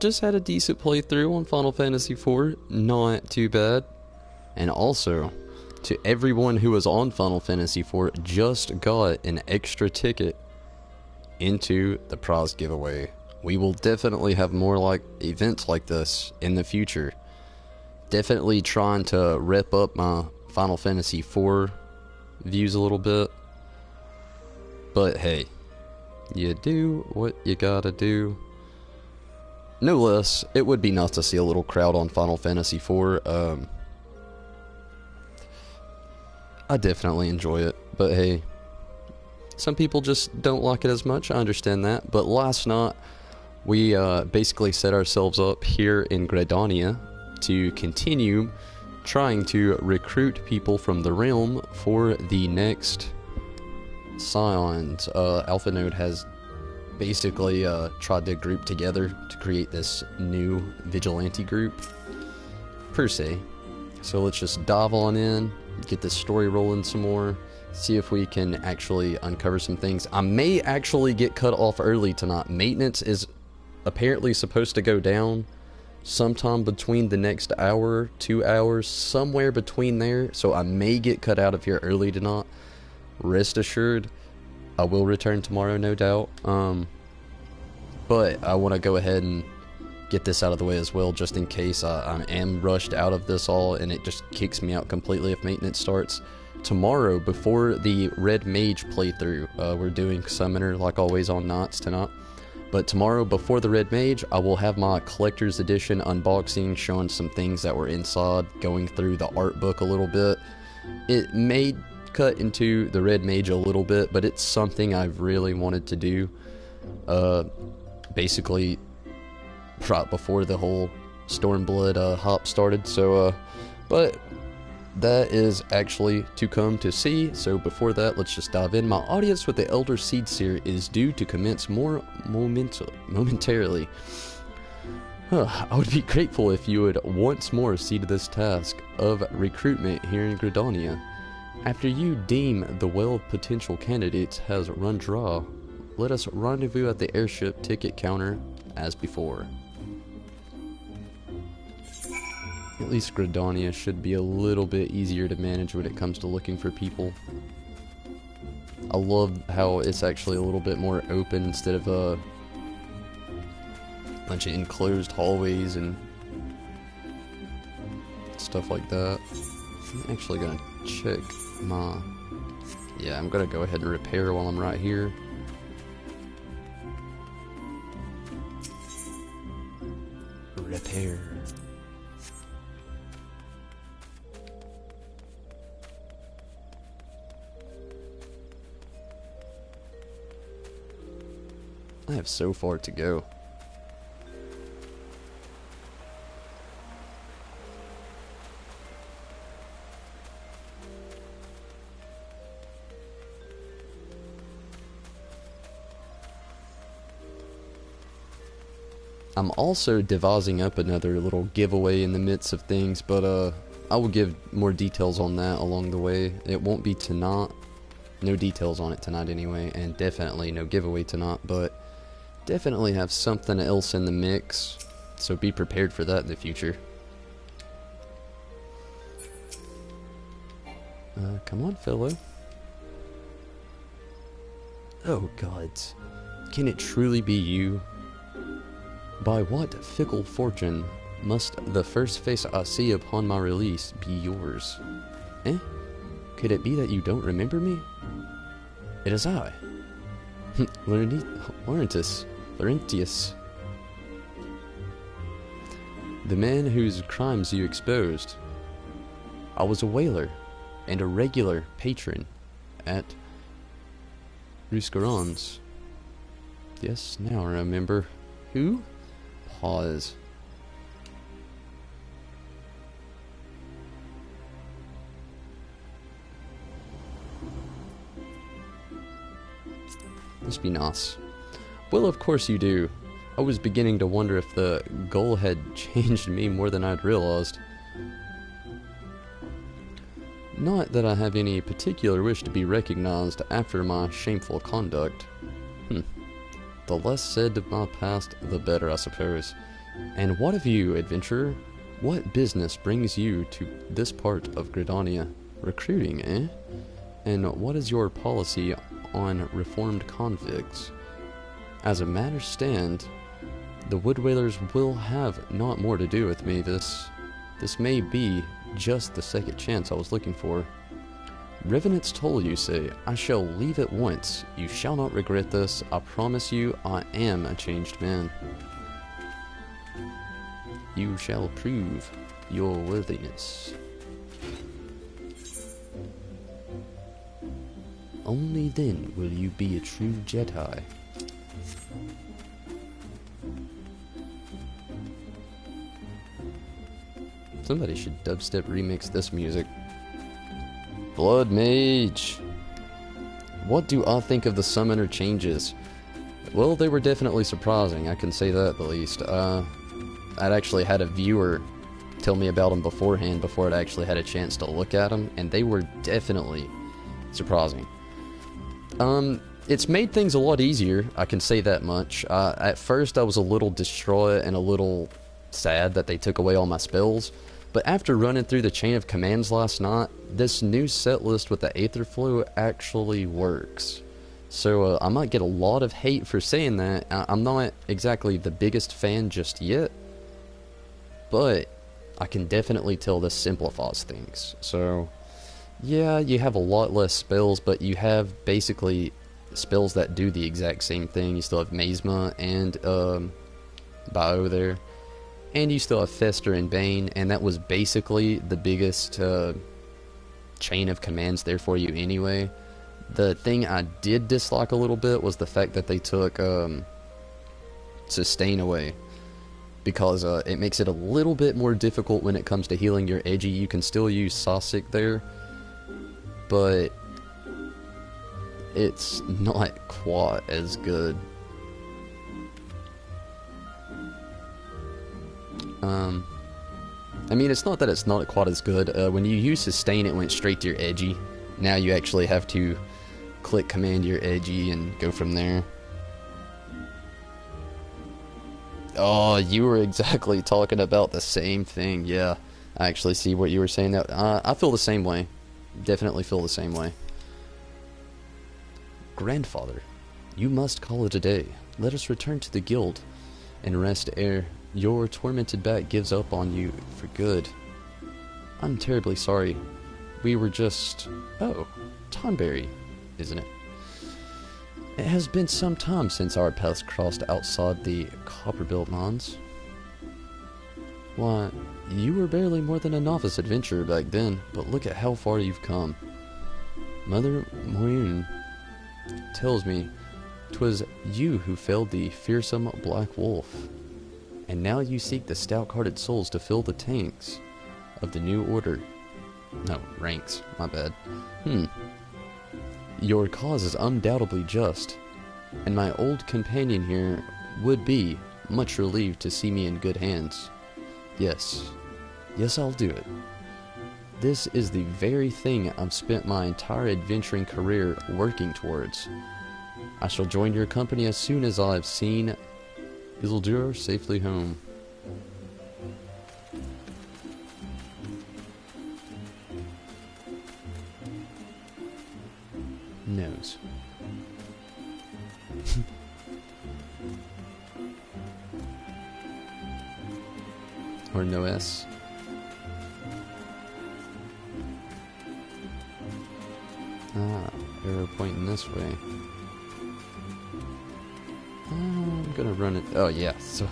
just had a decent playthrough on Final Fantasy IV, not too bad. And also, to everyone who was on Final Fantasy IV, just got an extra ticket into the prize giveaway. We will definitely have more like events like this in the future. Definitely trying to rep up my Final Fantasy IV views a little bit. But hey, you do what you gotta do. No less, it would be nice to see a little crowd on Final Fantasy IV. I definitely enjoy it, but hey, some people just don't like it as much. I understand that. But last night, we basically set ourselves up here in Gridania to continue trying to recruit people from the realm for the next Scions. Alpha Node has basically tried to group together to create this new vigilante group, per se. So let's just dive on in, get this story rolling some more, see if we can actually uncover some things. I may actually get cut off early tonight. Maintenance is apparently supposed to go down sometime between the next hour, 2 hours, somewhere between there. So I may get cut out of here early tonight. Rest assured, I will return tomorrow, no doubt. But I want to go ahead and get this out of the way as well, just in case I am rushed out of this all and it just kicks me out completely if maintenance starts. Tomorrow, before the Red Mage playthrough, we're doing Summoner like always on nights tonight. But tomorrow, before the Red Mage, I will have my Collector's Edition unboxing, showing some things that were inside, going through the art book a little bit. It may cut into the Red Mage a little bit, but it's something I've really wanted to do. Basically, right before the whole Stormblood hop started. So, but that is actually to come to see. So before that, let's just dive in. My audience with the Elder Seedseer is due to commence more momentarily. I would be grateful if you would once more see to this task of recruitment here in Gridania. After you deem the well of potential candidates has run dry, let us rendezvous at the airship ticket counter as before. At least Gridania should be a little bit easier to manage when it comes to looking for people. I love how it's actually a little bit more open instead of a bunch of enclosed hallways and stuff like that. I'm actually gonna check my... Yeah, I'm gonna go ahead and repair while I'm right here. Repair. I have so far to go. I'm also devising up another little giveaway in the midst of things, but I will give more details on that along the way. It won't be tonight. No details on it tonight anyway, and definitely no giveaway tonight, but definitely have something else in the mix, so be prepared for that in the future. Come on, fellow. Oh gods, can it truly be you? By what fickle fortune must the first face I see upon my release be yours? Eh? Could it be that you don't remember me? It is I. Laurentius. The man whose crimes you exposed. I was a whaler and a regular patron at Ruscaron's. Yes, now I remember. Who? Pause. Must be nice. Well, of course you do. I was beginning to wonder if the goal had changed me more than I'd realized. Not that I have any particular wish to be recognized after my shameful conduct. The less said of my past, the better, I suppose. And what of you, adventurer? What business brings you to this part of Gridania? Recruiting, eh? And what is your policy on reformed convicts? As a matter stand, the Wood Whalers will have not more to do with me. This may be just the second chance I was looking for. Revenant's toll, you say. I shall leave at once. You shall not regret this. I promise you, I am a changed man. You shall prove your worthiness. Only then will you be a true Jedi. Somebody should dubstep remix this music. Blood Mage! What do I think of the summoner changes? Well, they were definitely surprising, I can say that at the least. I'd actually had a viewer tell me about them beforehand before I'd actually had a chance to look at them, and they were definitely surprising. It's made things a lot easier, I can say that much. At first I was a little distraught and a little sad that they took away all my spells, but after running through the chain of commands last night, this new set list with the Aether Flow actually works. So I might get a lot of hate for saying that. I'm not exactly the biggest fan just yet, but I can definitely tell this simplifies things. So yeah, you have a lot less spells, but you have basically spells that do the exact same thing. You still have Mazma and Bio there, and you still have Fester and Bane, and that was basically the biggest chain of commands there for you anyway. The thing I did dislike a little bit was the fact that they took Sustain away, because it makes it a little bit more difficult when it comes to healing your edgy. You can still use Sosik there, but it's not quite as good. I mean, it's not that it's not quite as good. When you use Sustain, it went straight to your edgy. Now you actually have to click command your edgy and go from there. Oh, you were exactly talking about the same thing. Yeah, I actually see what you were saying. That I feel the same way. Definitely feel the same way. Grandfather, you must call it a day. Let us return to the guild and rest ere your tormented back gives up on you for good. I'm terribly sorry. We were just... Oh, Tonberry, isn't it? It has been some time since our paths crossed outside the Copperbuilt Mines. Why, you were barely more than a novice adventurer back then, but look at how far you've come. Mother Moyun tells me 'twas you who felled the fearsome Black Wolf, and now you seek the stout-hearted souls to fill the tanks of the new order. No, ranks, my bad. Your cause is undoubtedly just, and my old companion here would be much relieved to see me in good hands. Yes, I'll do it. This is the very thing I've spent my entire adventuring career working towards. I shall join your company as soon as I've seen UL'DAH safely home. Nose. Or no S. Arrow pointing this way. I'm gonna run it. Oh yeah, so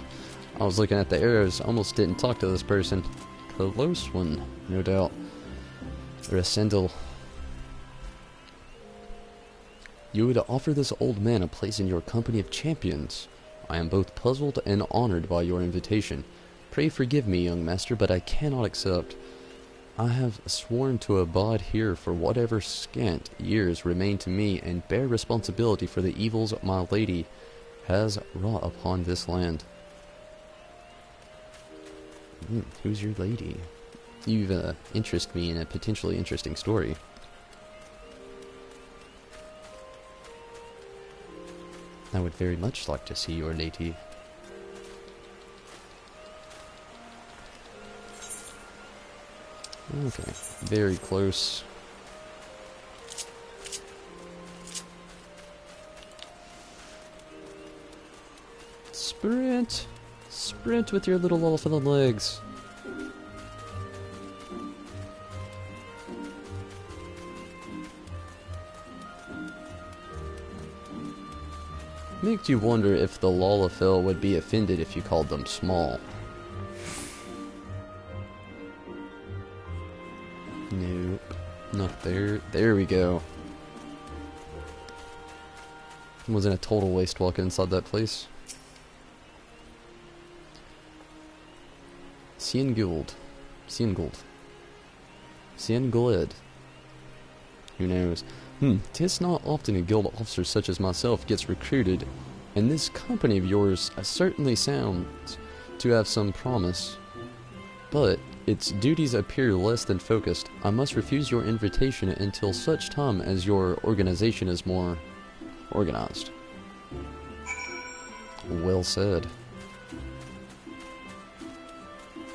I was looking at the arrows, almost didn't talk to this person. Close one, no doubt. Or a Sendel. You would offer this old man a place in your company of champions. I am both puzzled and honored by your invitation. Pray forgive me, young master, but I cannot accept. I have sworn to abide here for whatever scant years remain to me, and bear responsibility for the evils my lady has wrought upon this land. Who's your lady? You've interested me in a potentially interesting story. I would very much like to see your lady. Okay, very close. Sprint! Sprint with your little elephant legs. Makes you wonder if the Lalafell would be offended if you called them small. Nope. Not there. There we go. It wasn't a total waste walking inside that place. Ciengold. Ciengold. Who knows? 'Tis not often a guild officer such as myself gets recruited, and this company of yours certainly sounds to have some promise. But its duties appear less than focused. I must refuse your invitation until such time as your organization is more organized. Well said.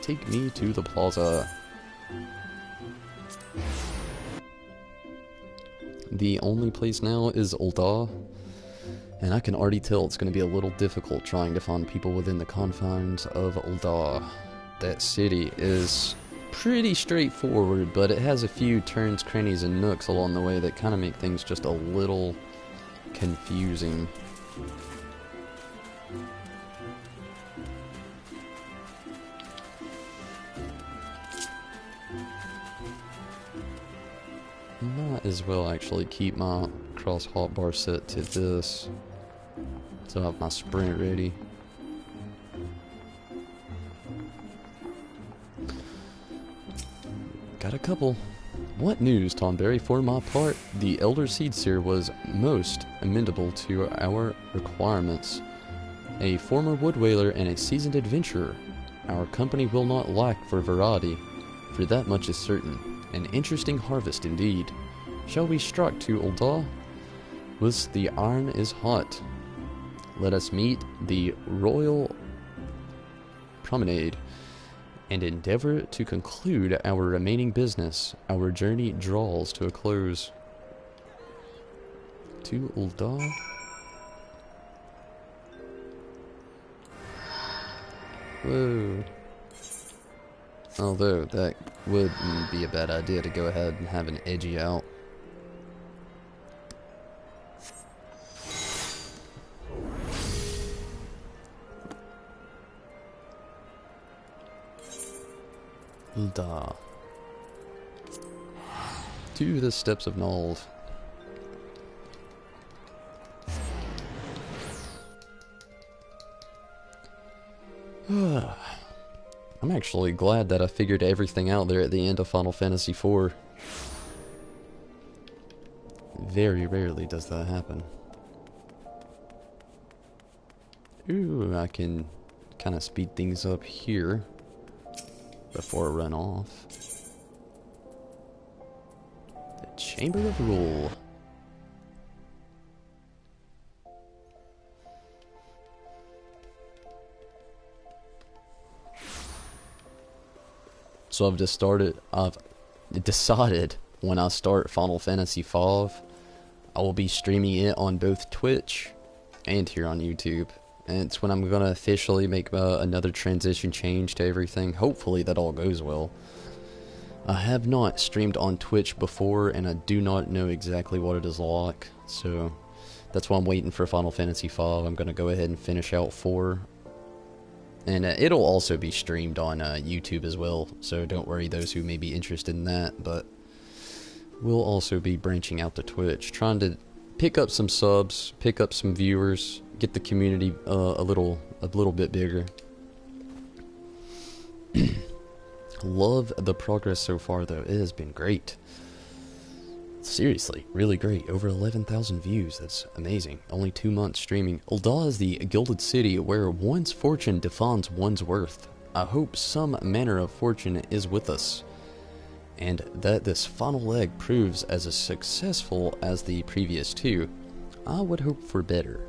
Take me to the plaza. The only place now is UL'DAH, and I can already tell it's going to be a little difficult trying to find people within the confines of UL'DAH. That city is pretty straightforward, but it has a few turns, crannies, and nooks along the way that kind of make things just a little confusing. Might as well actually keep my cross hotbar set to this, so I have my sprint ready. Got a couple. What news, Tonberry? For my part, the Elder Seedseer was most amenable to our requirements. A former woodwhaler and a seasoned adventurer. Our company will not lack for variety, for that much is certain. An interesting harvest indeed. Shall we strike to UL'DAH? Whilst the iron is hot. Let us meet the Royal Promenade and endeavor to conclude our remaining business. Our journey draws to a close. To UL'DAH? Whoa. Although, that wouldn't be a bad idea to go ahead and have an edgy out. UL'DAH. To the steps of NALD. I'm actually glad that I figured everything out there at the end of Final Fantasy IV. Very rarely does that happen. Ooh, I can kind of speed things up here before I run off. The Chamber of Rule. So I've decided when I start Final Fantasy V, I will be streaming it on both Twitch and here on YouTube. And it's when I'm gonna officially make another transition change to everything. Hopefully that all goes well. I have not streamed on Twitch before, and I do not know exactly what it is like. So that's why I'm waiting for Final Fantasy V. I'm gonna go ahead and finish out 4. And it'll also be streamed on YouTube as well, so don't worry those who may be interested in that, but we'll also be branching out to Twitch, trying to pick up some subs, pick up some viewers, get the community a little bit bigger. Love the progress so far though, it has been great. Seriously, really great. Over 11,000 views. That's amazing. Only 2 months streaming. UL'DAH is the gilded city where one's fortune defines one's worth. I hope some manner of fortune is with us, and that this final leg proves as successful as the previous 2. I would hope for better.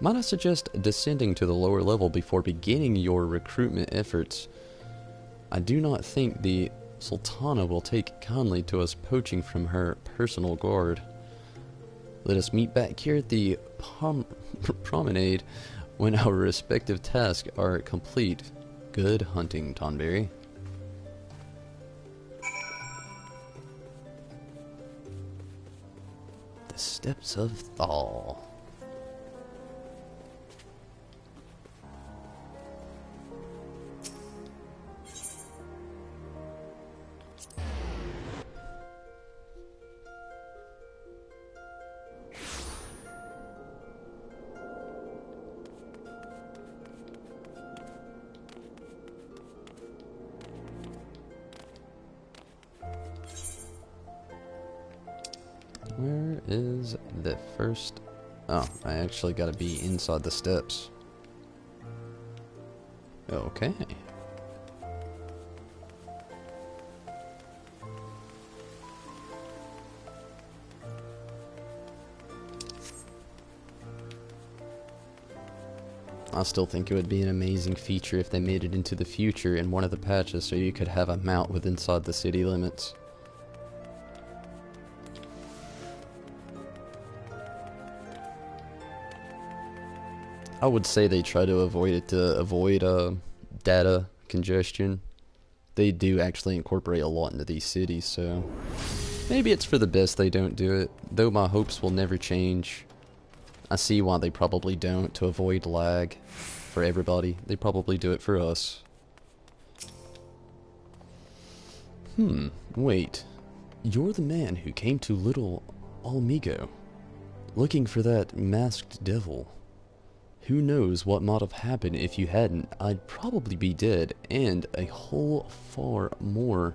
Might I suggest descending to the lower level before beginning your recruitment efforts? I do not think the Sultana will take kindly to us poaching from her personal guard. Let us meet back here at the promenade when our respective tasks are complete. Good hunting, Tonberry. The Steps of THAL. Where is the first... Oh, I actually gotta be inside the steps. Okay. I still think it would be an amazing feature if they made it into the future in one of the patches so you could have a mount with inside the city limits. I would say they try to avoid it to avoid data congestion. They do actually incorporate a lot into these cities, so maybe it's for the best they don't do it, though my hopes will never change. I see why they probably don't, to avoid lag for everybody. They probably do it for us. Wait. You're the man who came to Little Almigo, looking for that masked devil. Who knows what might have happened if you hadn't? I'd probably be dead, and a whole far more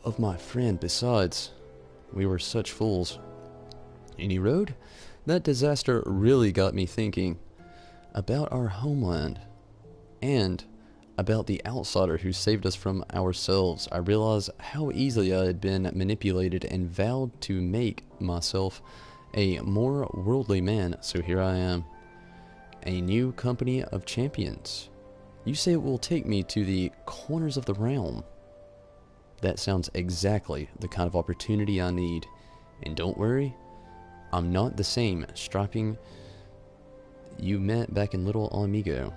of my friend besides. We were such fools. Any road? That disaster really got me thinking about our homeland, and about the outsider who saved us from ourselves. I realized how easily I had been manipulated and vowed to make myself a more worldly man, so here I am. A new company of champions. You say it will take me to the corners of the realm. That sounds exactly the kind of opportunity I need. And don't worry, I'm not the same strapping you met back in Little Amigo.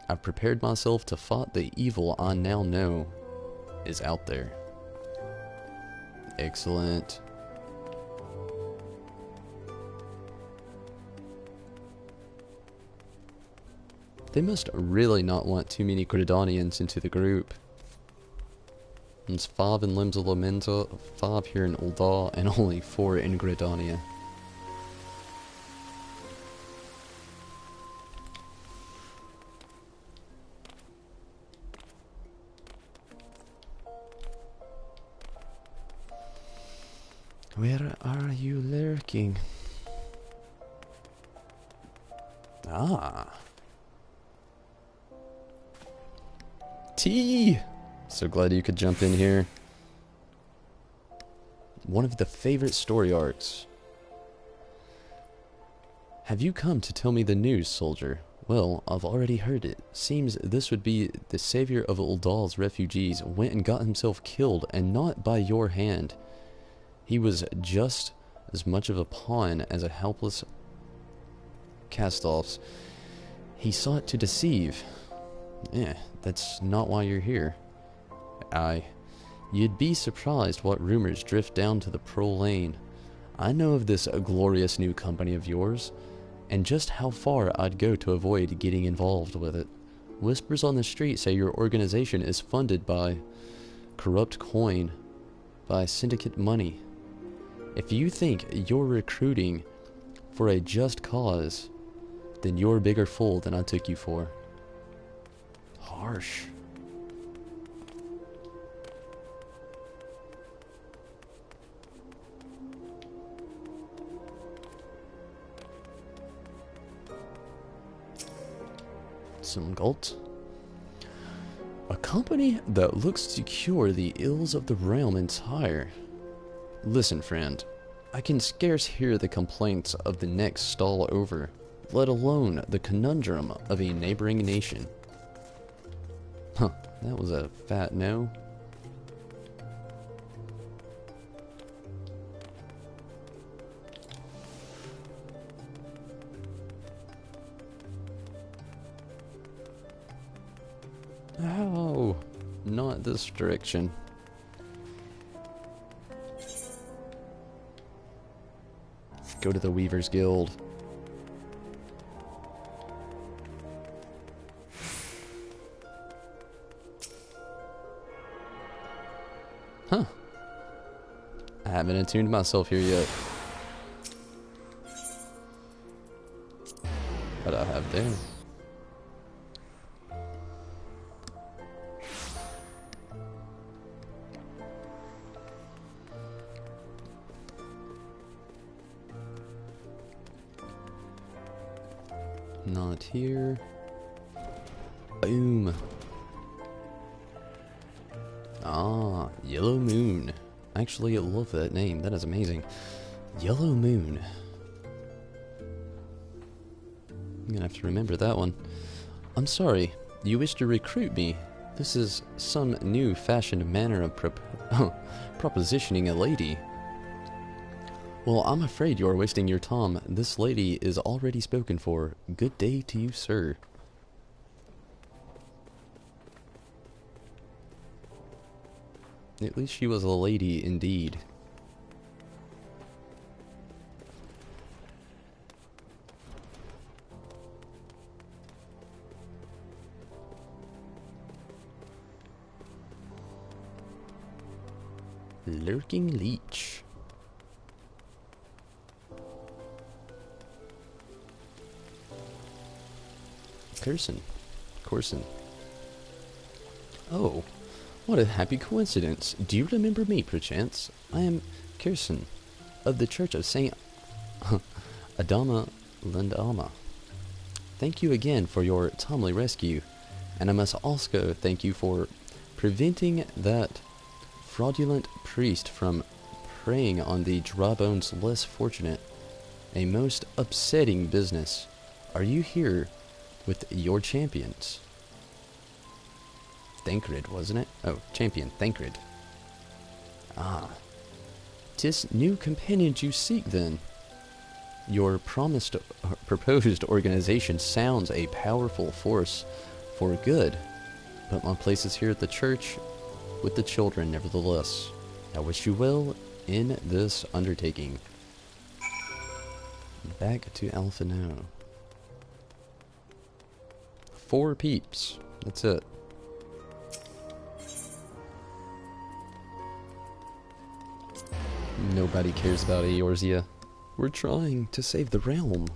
I've prepared myself to fight the evil I now know is out there. Excellent. They must really not want too many Gridanians into the group. There's 5 in Limbs of Lamenta, 5 here in UL'DAH, and only 4 in Gridania. Where are you lurking? Ah. T! So glad you could jump in here. One of the favorite story arcs. Have you come to tell me the news, soldier? Well, I've already heard it. Seems this would be the savior of UL'DAH's refugees went and got himself killed, and not by your hand. He was just as much of a pawn as a helpless cast-offs. He sought to deceive. Yeah, that's not why you're here. You'd be surprised what rumors drift down to the pro lane. I know of this glorious new company of yours, and just how far I'd go to avoid getting involved with it. Whispers on the street say your organization is funded by corrupt coin, by syndicate money. If you think you're recruiting for a just cause, then you're a bigger fool than I took you for. Harsh. Some gold. A company that looks to cure the ills of the realm entire. Listen, friend, I can scarce hear the complaints of the next stall over, let alone the conundrum of a neighboring nation. Huh, that was a fat no. not this direction. Go to the Weaver's Guild. Huh. I haven't attuned myself here yet. What do I have there? Not here. Boom. Ah, Yellow Moon. Actually, I love that name. That is amazing. Yellow Moon. I'm gonna have to remember that one. I'm sorry. You wish to recruit me? This is some new fashioned manner of propositioning a lady. Well, I'm afraid you are wasting your time. This lady is already spoken for. Good day to you, sir. At least she was a lady indeed. Lurking Leech. Corson. Oh, what a happy coincidence. Do you remember me, perchance? I am Kirsten, of the Church of Saint Adama Lindama. Thank you again for your timely rescue, and I must also thank you for preventing that fraudulent priest from preying on the dry bones less fortunate. A most upsetting business. Are you here with your champions? Thancred, wasn't it? Oh, champion, Thancred. Ah. 'Tis new companions you seek, then. Your proposed organization sounds a powerful force for good, but my place is here at the church with the children, nevertheless. I wish you well in this undertaking. Back to Alpha now. 4 peeps. That's it. Nobody cares about Eorzea. We're trying to save the realm.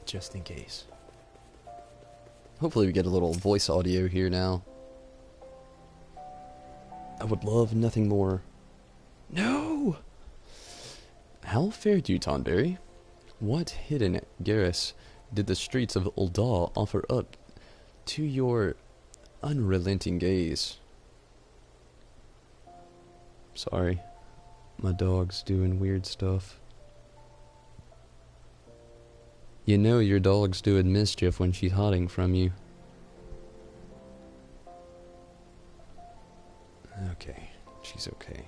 Just in case. Hopefully we get a little voice audio here now. I would love nothing more. No! How fared you, Tonberry? What hidden garrus did the streets of UL'DAH offer up to your unrelenting gaze? Sorry, my dog's doing weird stuff. You know your dog's doing mischief when she's hiding from you. Okay, she's okay.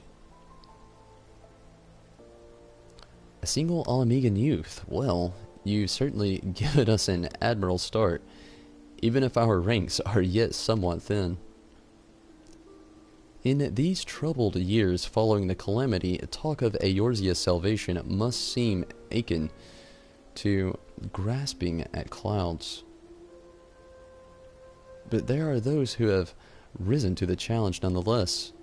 A single Alamegan youth. Well, you certainly given us an admirable start, even if our ranks are yet somewhat thin. In these troubled years following the calamity, talk of Eorzea's salvation must seem akin to grasping at clouds. But there are those who have risen to the challenge nonetheless,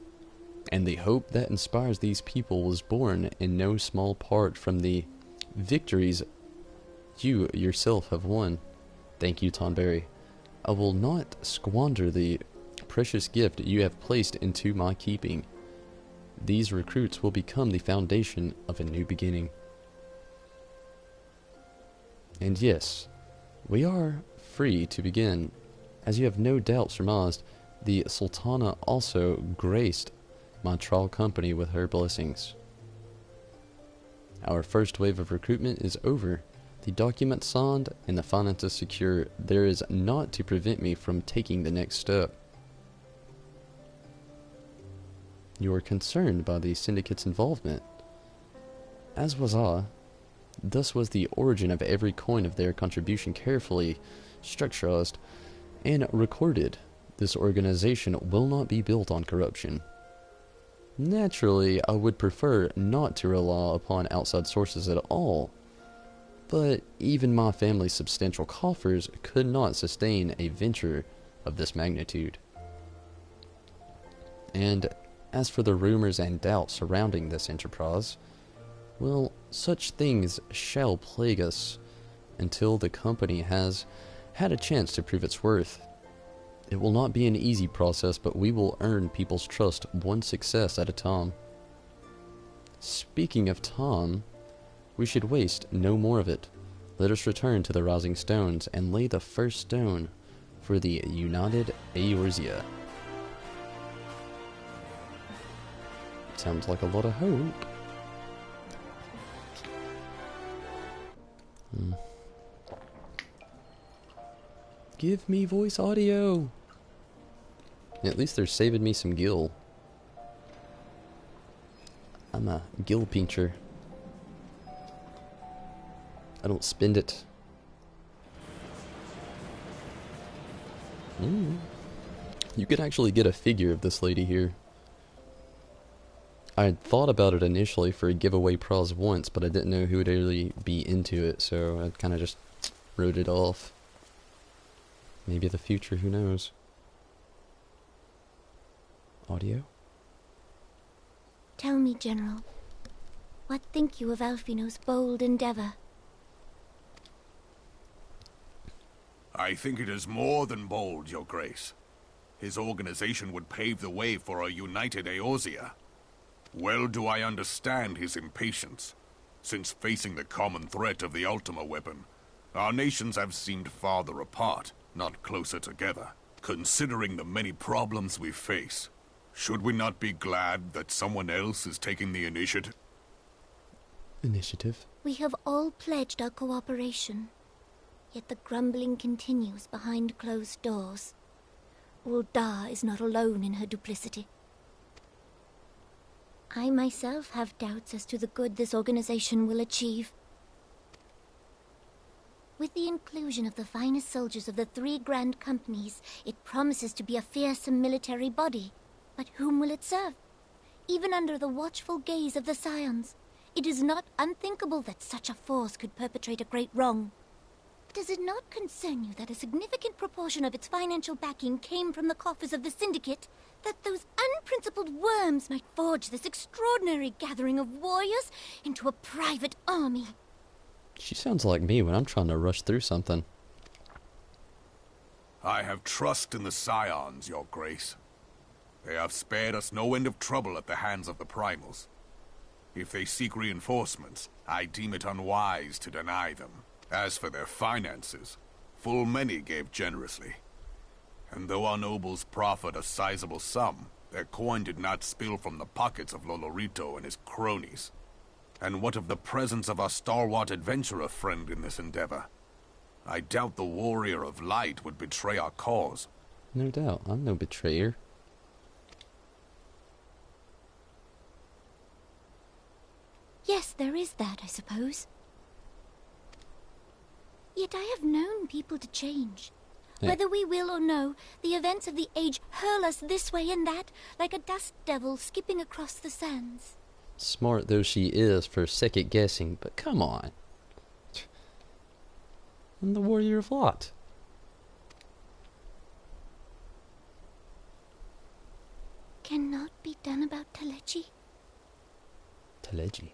and the hope that inspires these people was born in no small part from the victories you yourself have won. Thank you, Tonberry. I will not squander the precious gift you have placed into my keeping. These recruits will become the foundation of a new beginning. And yes, we are free to begin. As you have no doubt surmised, the Sultana also graced my trial company with her blessings. Our first wave of recruitment is over. The document signed and the finances secure. There is naught to prevent me from taking the next step. You are concerned by the syndicate's involvement. As was I. Thus was the origin of every coin of their contribution carefully structured and recorded. This organization will not be built on corruption. Naturally, I would prefer not to rely upon outside sources at all, but even my family's substantial coffers could not sustain a venture of this magnitude. And as for the rumors and doubts surrounding this enterprise, well, such things shall plague us until the company has had a chance to prove its worth. It will not be an easy process, but we will earn people's trust one success at a time. Speaking of time, we should waste no more of it. Let us return to the Rising Stones and lay the first stone for the United Eorzea. Sounds like a lot of hope. Give me voice audio. At least they're saving me some gil. I'm a gil pincher. I don't spend it. You could actually get a figure of this lady here. I had thought about it initially for a giveaway prize once, but I didn't know who would really be into it, so I kind of just wrote it off. Maybe the future, who knows? Audio? Tell me, General, what think you of Alfino's bold endeavor? I think it is more than bold, Your Grace. His organization would pave the way for a united Eorzea. Well do I understand his impatience, since facing the common threat of the Ultima weapon, our nations have seemed farther apart, not closer together. Considering the many problems we face, should we not be glad that someone else is taking the initiative? We have all pledged our cooperation, yet the grumbling continues behind closed doors. UL'DAH is not alone in her duplicity. I myself have doubts as to the good this organization will achieve. With the inclusion of the finest soldiers of the 3 grand companies, it promises to be a fearsome military body. But whom will it serve? Even under the watchful gaze of the Scions, it is not unthinkable that such a force could perpetrate a great wrong. Does it not concern you that a significant proportion of its financial backing came from the coffers of the Syndicate? That those unprincipled worms might forge this extraordinary gathering of warriors into a private army? She sounds like me when I'm trying to rush through something. I have trust in the Scions, Your Grace. They have spared us no end of trouble at the hands of the Primals. If they seek reinforcements, I deem it unwise to deny them. As for their finances, full many gave generously. And though our nobles proffered a sizable sum, their coin did not spill from the pockets of Lolorito and his cronies. And what of the presence of our stalwart adventurer friend in this endeavor? I doubt the Warrior of Light would betray our cause. No doubt, I'm no betrayer. Yes, there is that, I suppose. Yet I have known people to change. Yeah. Whether we will or no, the events of the age hurl us this way and that, like a dust devil skipping across the sands. Smart though she is for second guessing, but come on. I'm the Warrior of Light. Cannot be done about Telechi? Telechi.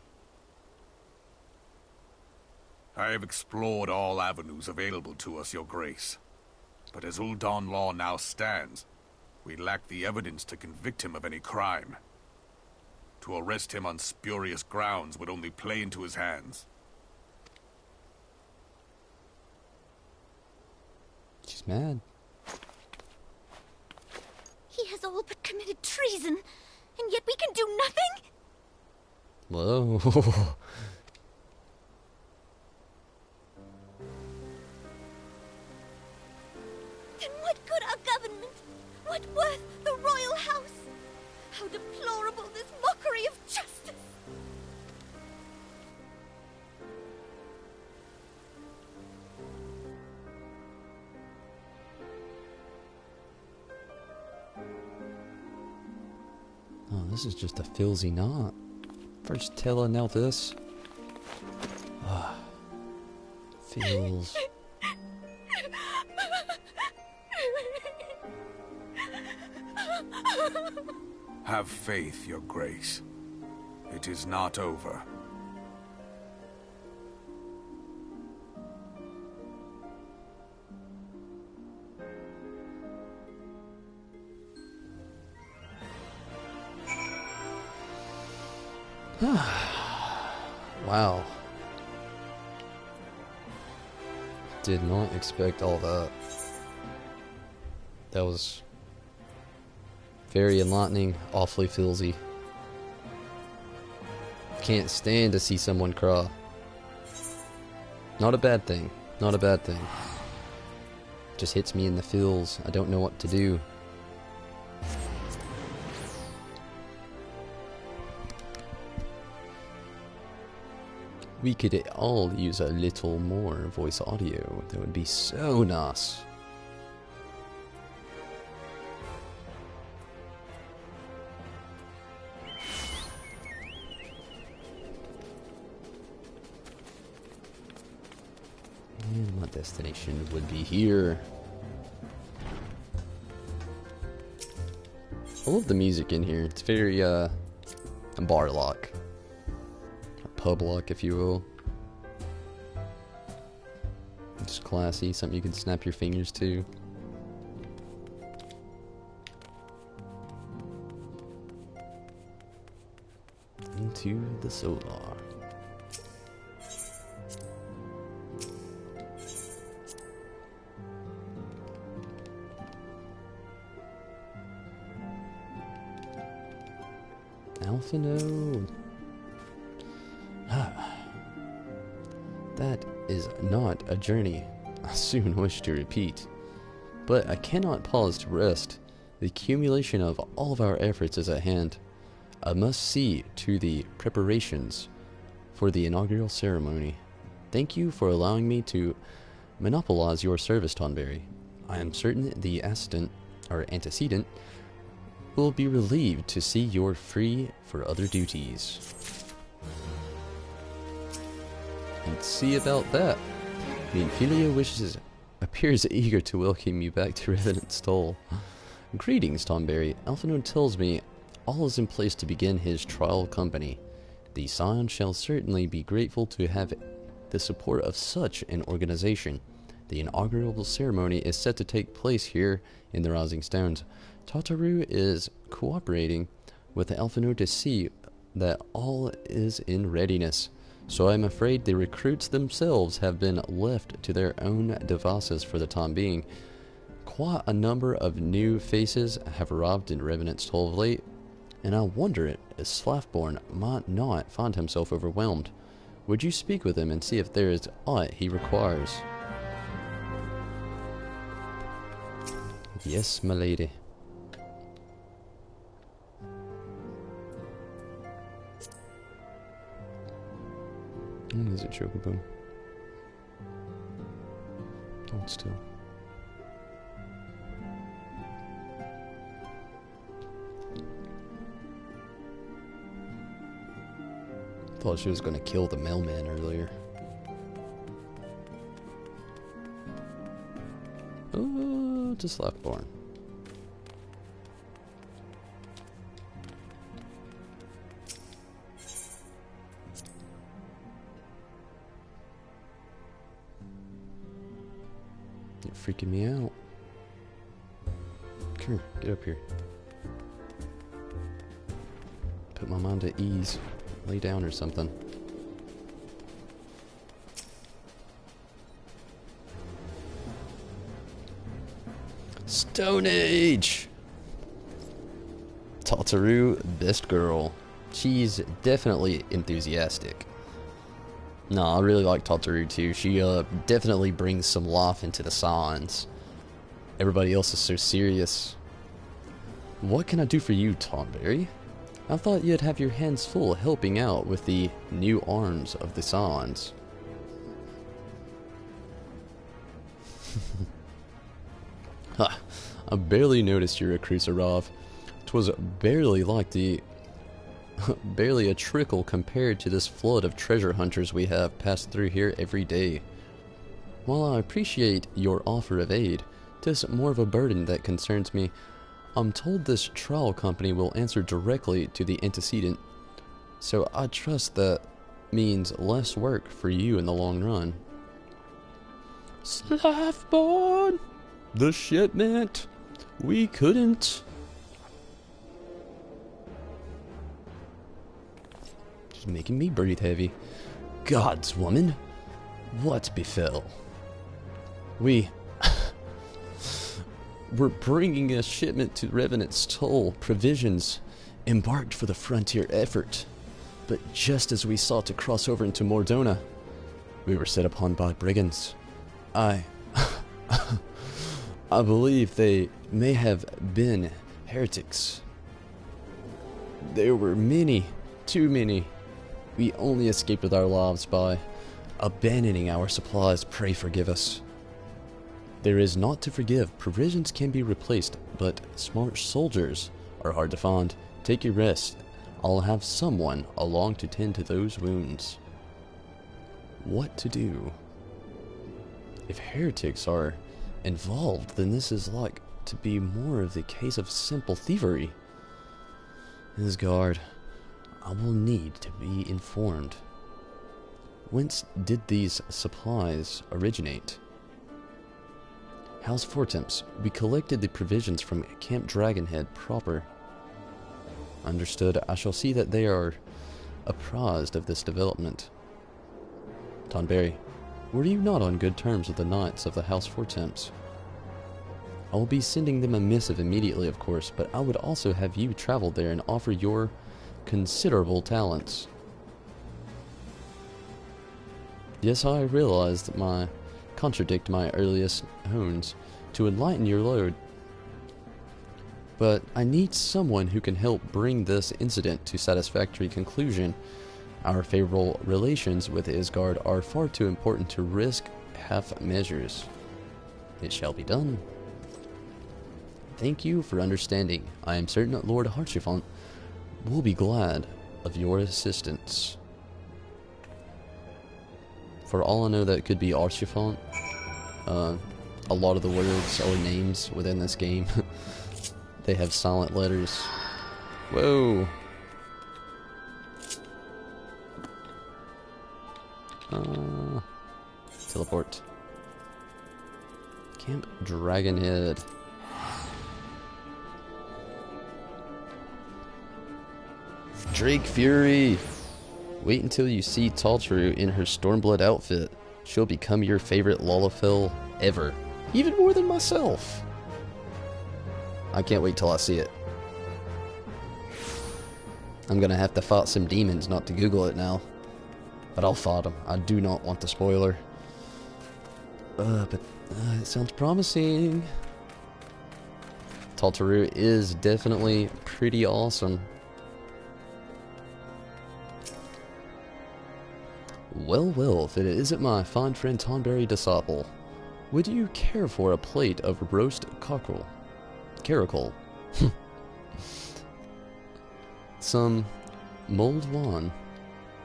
I have explored all avenues available to us, Your Grace. But as UL'DAH law now stands, we lack the evidence to convict him of any crime. To arrest him on spurious grounds would only play into his hands. She's mad. He has all but committed treason, and yet we can do nothing? Whoa. Then what good our government? What worth the royal house? How deplorable this mockery of justice! this is just a filzy knot. First Tella, now this. Feels. Have faith, Your Grace. It is not over. Wow. Did not expect all that. That was very enlightening, awfully filzy. Can't stand to see someone cry. Not a bad thing. Not a bad thing. Just hits me in the feels. I don't know what to do. We could all use a little more voice audio. That would be so nice. And my destination would be here. I love the music in here. It's very bar-like. Pub lock, if you will. It's classy, something you can snap your fingers to. Into the solar. Alpha node. That is not a journey I soon wish to repeat. But I cannot pause to rest. The accumulation of all of our efforts is at hand. I must see to the preparations for the inaugural ceremony. Thank you for allowing me to monopolize your service, Tonberry. I am certain the antecedent will be relieved to see you're free for other duties. And see about that. The Infilia appears eager to welcome you back to Revenant's Toll. Greetings, Tonberry. Alphanode tells me all is in place to begin his trial company. The Scion shall certainly be grateful to have the support of such an organization. The inaugural ceremony is set to take place here in the Rising Stones. Tataru is cooperating with the Alphanode to see that all is in readiness. So I'm afraid the recruits themselves have been left to their own devices for the time being. Quite a number of new faces have arrived in Revenant's Toll of late, and I wonder if Slathborn might not find himself overwhelmed. Would you speak with him and see if there is aught he requires? Yes, my lady. Is it Chocobo? Hold still. Thought she was going to kill the mailman earlier. Oh, just Slathborn. You're freaking me out. Come here, get up here. Put my mind at ease. Lay down or something. Stone Age! Tataru, best girl. She's definitely enthusiastic. No, I really like Tataru too. She definitely brings some life into the signs. Everybody else is so serious. What can I do for you, Tonberry? I thought you'd have your hands full helping out with the new arms of the Scions. Ha! I barely noticed your recruits arrive. 'Twas barely like the Barely a trickle compared to this flood of treasure hunters we have passed through here every day. While I appreciate your offer of aid, 'tis more of a burden that concerns me. I'm told this trial company will answer directly to the antecedent, so I trust that means less work for you in the long run. Slavborn! The shipment! We couldn't... Just making me breathe heavy. Gods, woman! What befell? We're bringing a shipment to Revenant's Toll, provisions, embarked for the frontier effort. But just as we sought to cross over into Mordona, we were set upon by brigands. I believe they may have been heretics. There were many, too many. We only escaped with our lives by abandoning our supplies. Pray forgive us. There is naught to forgive. Provisions can be replaced, but smart soldiers are hard to find. Take your rest. I'll have someone along to tend to those wounds. What to do? If heretics are involved, then this is like to be more of the case of simple thievery. Isgard, I will need to be informed. Whence did these supplies originate? House Fortemps, we collected the provisions from Camp Dragonhead proper. Understood. I shall see that they are apprised of this development. Tonberry, were you not on good terms with the knights of the House Fortemps? I will be sending them a missive immediately, of course, but I would also have you travel there and offer your considerable talents. Yes, I realized contradict my earliest hones to enlighten your load. But I need someone who can help bring this incident to satisfactory conclusion. Our favorable relations with Isgard are far too important to risk half measures. It shall be done. Thank you for understanding. I am certain that Lord Harchifont will be glad of your assistance. For all I know, that could be Archifont. A lot of the words or names within this game, they have silent letters. Whoa! Teleport. Camp Dragonhead. Drake Fury! Wait until you see Taltru in her Stormblood outfit. She'll become your favorite Lalafell ever. Even more than myself. I can't wait till I see it. I'm gonna have to fight some demons not to Google it now. But I'll fight them. I do not want the spoiler. But it sounds promising. Taltru is definitely pretty awesome. Well, well, if it isn't my fine friend Tonberry Disciple, would you care for a plate of roast cockerel? Caracal. Some mulled wine?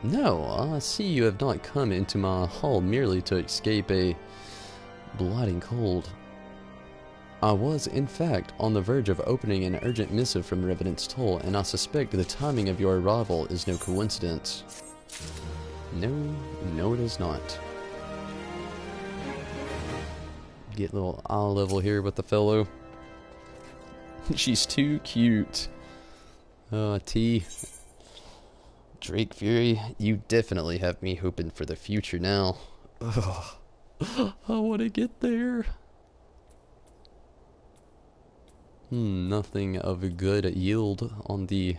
No, I see you have not come into my hall merely to escape a blighting cold. I was, in fact, on the verge of opening an urgent missive from Revenant's Toll, and I suspect the timing of your arrival is no coincidence. No, it is not. Get a little eye level here with the fellow. She's too cute. T. Drake Fury, you definitely have me hoping for the future now. Ugh. I want to get there. Nothing of a good yield on the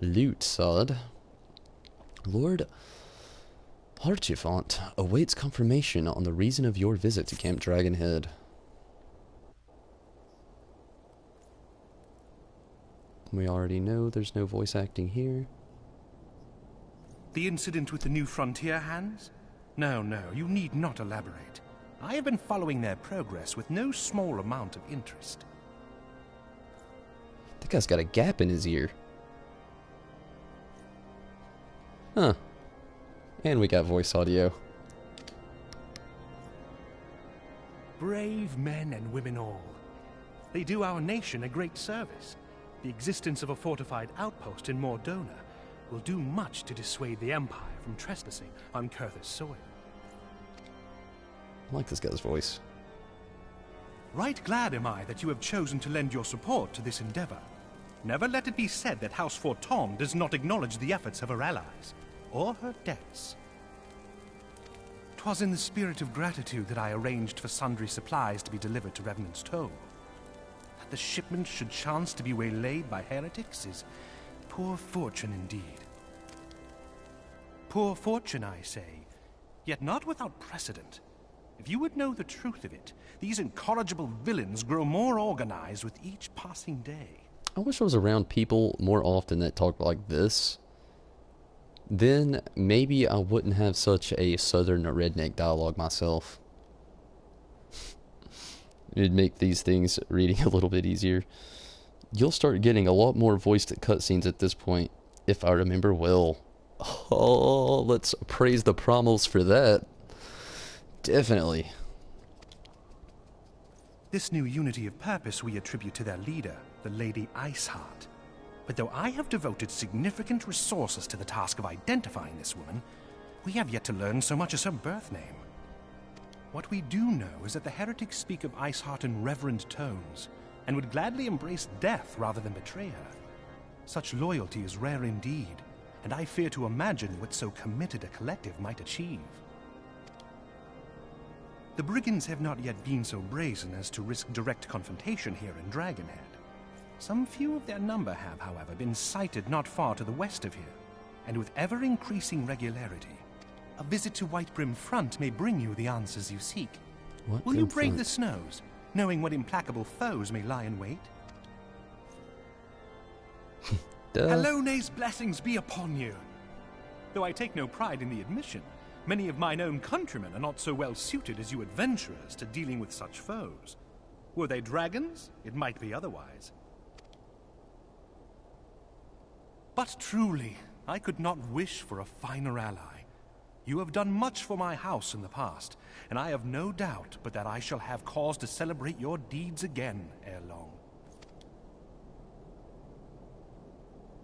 loot side. Lord Harchifont awaits confirmation on the reason of your visit to Camp Dragonhead. We already know there's no voice acting here. The incident with the new frontier hands? No, you need not elaborate. I have been following their progress with no small amount of interest. That guy's got a gap in his ear. Huh. And we got voice audio. Brave men and women all. They do our nation a great service. The existence of a fortified outpost in Mordona will do much to dissuade the Empire from trespassing on COERTHAS soil. I like this guy's voice. Right glad am I that you have chosen to lend your support to this endeavor. Never let it be said that House Fortom does not acknowledge the efforts of her allies, or her debts. 'Twas in the spirit of gratitude that I arranged for sundry supplies to be delivered to Revenant's Toll. That the shipment should chance to be waylaid by heretics is poor fortune indeed. Poor fortune, I say, yet not without precedent. If you would know the truth of it, these incorrigible villains grow more organized with each passing day. I wish I was around people more often that talk like this. Then maybe I wouldn't have such a southern redneck dialogue myself. It'd make these things reading a little bit easier. You'll start getting a lot more voiced cutscenes at this point, if I remember well. Oh, let's praise the promos for that. Definitely. This new unity of purpose we attribute to their leader, the Lady Iceheart. But though I have devoted significant resources to the task of identifying this woman, we have yet to learn so much as her birth name. What we do know is that the heretics speak of Iceheart in reverent tones, and would gladly embrace death rather than betray her. Such loyalty is rare indeed, and I fear to imagine what so committed a collective might achieve. The brigands have not yet been so brazen as to risk direct confrontation here in Dragonhead. Some few of their number have, however, been sighted not far to the west of here, and with ever-increasing regularity. A visit to Whitebrim Front may bring you the answers you seek. Will you brave the snows, knowing what implacable foes may lie in wait? Halone's blessings be upon you! Though I take no pride in the admission, many of mine own countrymen are not so well suited as you adventurers to dealing with such foes. Were they dragons, it might be otherwise. But truly, I could not wish for a finer ally. You have done much for my house in the past, and I have no doubt but that I shall have cause to celebrate your deeds again ere long.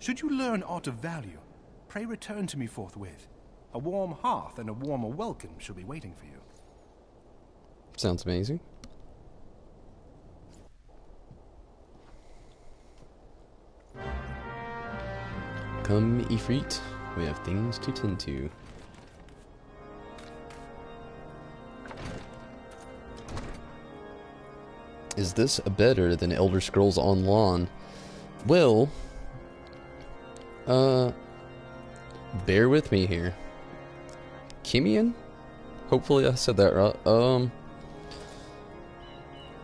Should you learn aught of value, pray return to me forthwith. A warm hearth and a warmer welcome shall be waiting for you. Sounds amazing. Come, Ifrit. We have things to tend to. Is this better than Elder Scrolls Online? Well, bear with me here. Kimian? Hopefully I said that right.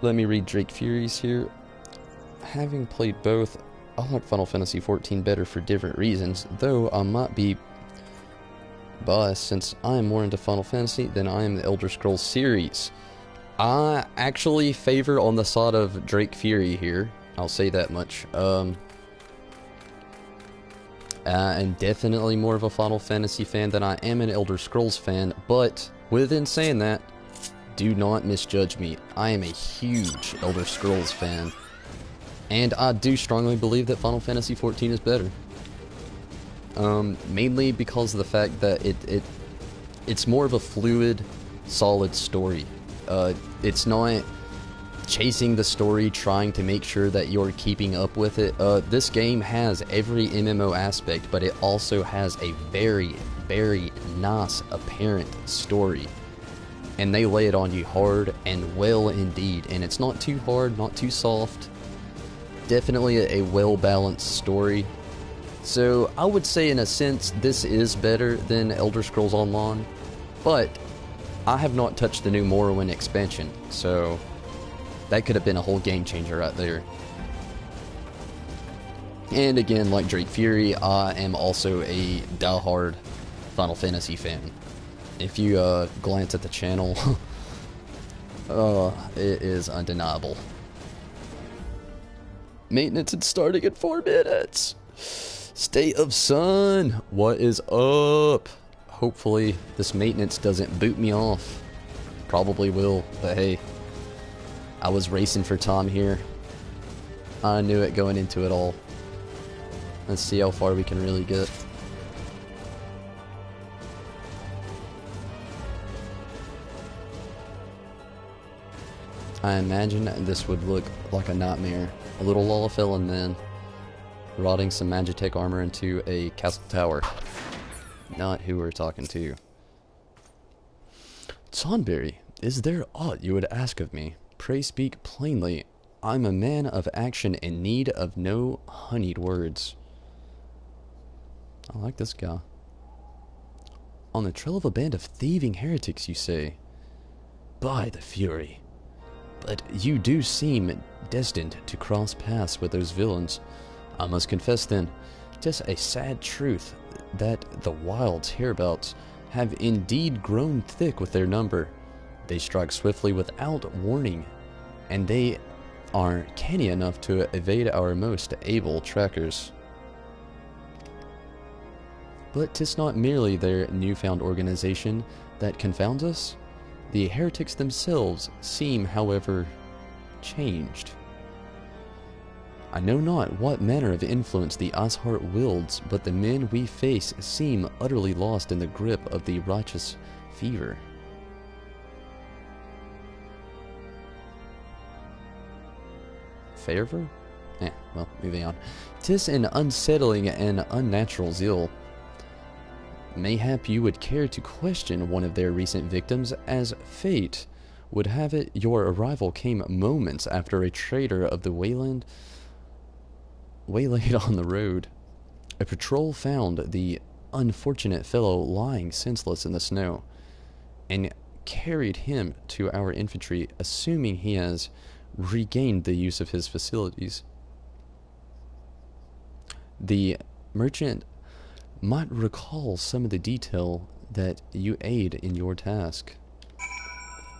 Let me read Drake Furies here. Having played both, I like Final Fantasy XIV better for different reasons, though I might be biased since I am more into Final Fantasy than I am the Elder Scrolls series. I actually favor on the side of Drake Fury here. I'll say that much. I'm definitely more of a Final Fantasy fan than I am an Elder Scrolls fan, but within saying that, do not misjudge me. I am a huge Elder Scrolls fan, and I do strongly believe that Final Fantasy XIV is better. Mainly because of the fact that it's more of a fluid, solid story. It's not chasing the story, trying to make sure that you're keeping up with it. This game has every MMO aspect, but it also has a very, very nice, apparent story. And they lay it on you hard and well indeed. And it's not too hard, not too soft. Definitely a well-balanced story. So I would say in a sense this is better than Elder Scrolls Online, but I have not touched the new Morrowind expansion, so that could have been a whole game changer right there. And again, like Drake Fury, I am also a diehard Final Fantasy fan. If you glance at the channel, it is undeniable. Maintenance is starting in 4 minutes. State of Sun, what is up? Hopefully this maintenance doesn't boot me off. Probably will, but hey, I was racing for time here. I knew it going into it all. Let's see how far we can really get. I imagine this would look like a nightmare. A little Lullafell and then rotting some Magitech armor into a castle tower. Not who we're talking to. Tonberry, is there aught you would ask of me? Pray speak plainly. I'm a man of action in need of no honeyed words. I like this guy. On the trail of a band of thieving heretics, you say? By the Fury. But you do seem destined to cross paths with those villains. I must confess then, 'tis a sad truth that the wilds hereabouts have indeed grown thick with their number. They strike swiftly without warning, and they are canny enough to evade our most able trackers. But 'tis not merely their newfound organization that confounds us. The heretics themselves seem, however, changed. I know not what manner of influence the Iceheart wields, but the men we face seem utterly lost in the grip of the righteous fever. Fervor? Well, moving on. 'Tis an unsettling and unnatural zeal. Mayhap you would care to question one of their recent victims, as fate would have it your arrival came moments after a trader of the waylaid on the road. A patrol found the unfortunate fellow lying senseless in the snow, and carried him to our infantry, assuming he has regained the use of his facilities. The merchant might recall some of the detail that you aid in your task.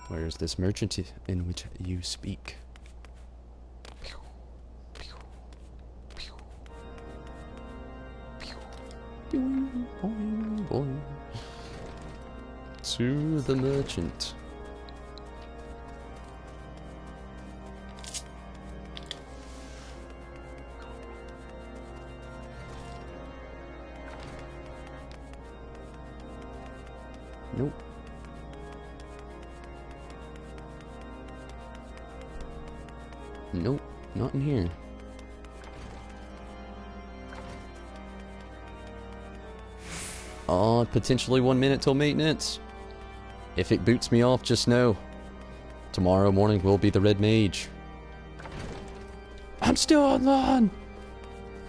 Where is this merchant in which you speak? To the merchant. Nope. Nope, not in here. Potentially 1 minute till maintenance. If it boots me off, just know tomorrow morning will be the Red Mage. I'm still online!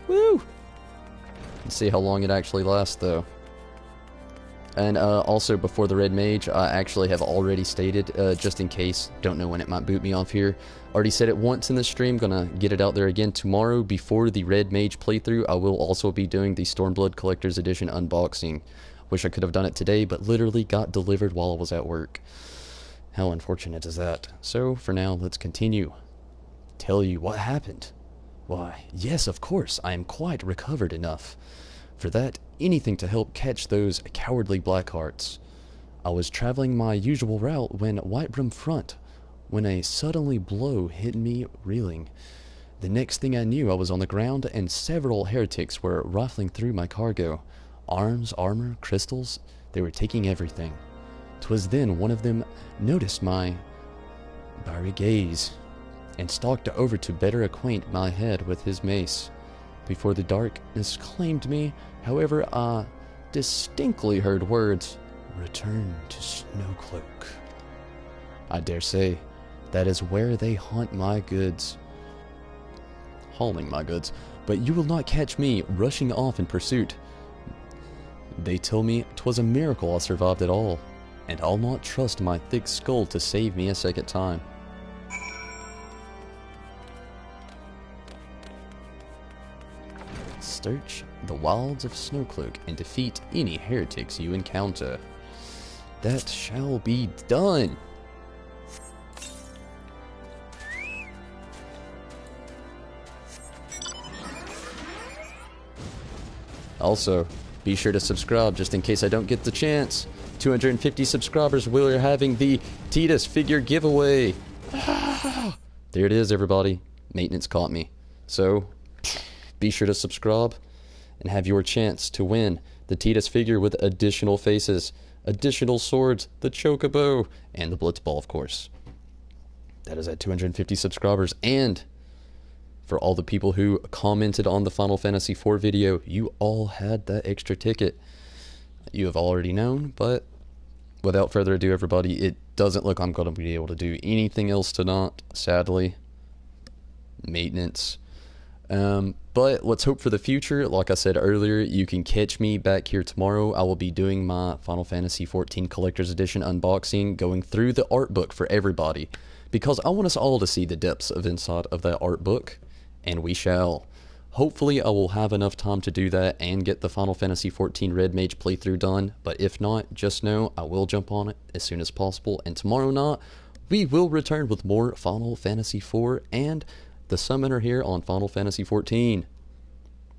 Woo! Let's see how long it actually lasts, though. And also, before the Red Mage, I actually have already stated, just in case, don't know when it might boot me off here. Already said it once in the stream, gonna get it out there again tomorrow before the Red Mage playthrough. I will also be doing the Stormblood Collector's Edition unboxing. Wish I could have done it today, but literally got delivered while I was at work. How unfortunate is that? So, for now, let's continue. Tell you what happened. Why, yes, of course, I am quite recovered enough. For that, anything to help catch those cowardly Blackhearts. I was traveling my usual route when Whitebrim front, when a suddenly blow hit me reeling. The next thing I knew, I was on the ground, and several heretics were rifling through my cargo. Arms, armor, crystals, they were taking everything. 'Twas then one of them noticed my fiery gaze, and stalked over to better acquaint my head with his mace. Before the darkness claimed me, however, I distinctly heard words, "Return to Snowcloak." I dare say that is where they haunt my goods. Hauling my goods, but you will not catch me rushing off in pursuit. They tell me 'twas a miracle I survived at all, and I'll not trust my thick skull to save me a second time. Search the wilds of Snowcloak and defeat any heretics you encounter. That shall be done. Also, be sure to subscribe just in case I don't get the chance. 250 subscribers, we're having the THAL figure giveaway. There it is, everybody. Maintenance caught me. So, be sure to subscribe and have your chance to win the THAL figure with additional faces, additional swords, the chocobo, and the blitzball, of course. That is at 250 subscribers. And for all the people who commented on the Final Fantasy IV video, you all had that extra ticket. You have already known, but without further ado, everybody, it doesn't look I'm going to be able to do anything else tonight, sadly. Maintenance. But let's hope for the future. Like I said earlier, you can catch me back here tomorrow. I will be doing my Final Fantasy XIV Collector's Edition unboxing, going through the art book for everybody, because I want us all to see the depths of inside of that art book, and we shall. Hopefully I will have enough time to do that and get the Final Fantasy XIV Red Mage playthrough done, but if not, just know I will jump on it as soon as possible, and tomorrow night we will return with more Final Fantasy IV and the Summoner here on Final Fantasy XIV.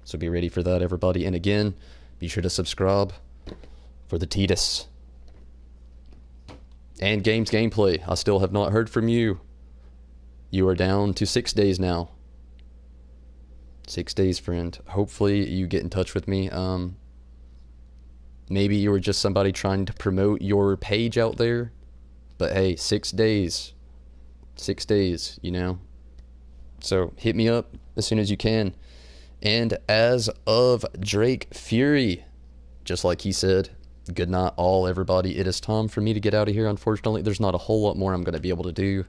So be ready for that, everybody, and again, be sure to subscribe for the THAL. And games gameplay, I still have not heard from you. You are down to 6 days now. 6 days, friend. Hopefully you get in touch with me. Maybe you were just somebody trying to promote your page out there. But hey, 6 days. 6 days, you know. So hit me up as soon as you can. And as of Drake Fury, just like he said, good night all, everybody. It is time for me to get out of here. Unfortunately, there's not a whole lot more I'm going to be able to do.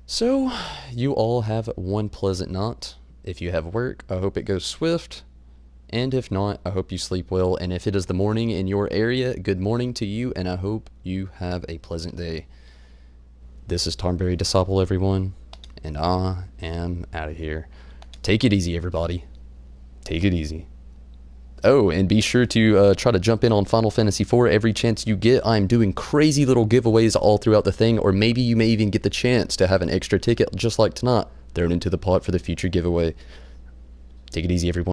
So, you all have one pleasant night. If you have work, I hope it goes swift. And if not, I hope you sleep well. And if it is the morning in your area, good morning to you, and I hope you have a pleasant day. This is Tarnberry Disciple, everyone, and I am out of here. Take it easy, everybody. Take it easy. Oh, and be sure to try to jump in on Final Fantasy IV every chance you get. I'm doing crazy little giveaways all throughout the thing, or maybe you may even get the chance to have an extra ticket, just like tonight, thrown into the pot for the future giveaway. Take it easy, everyone.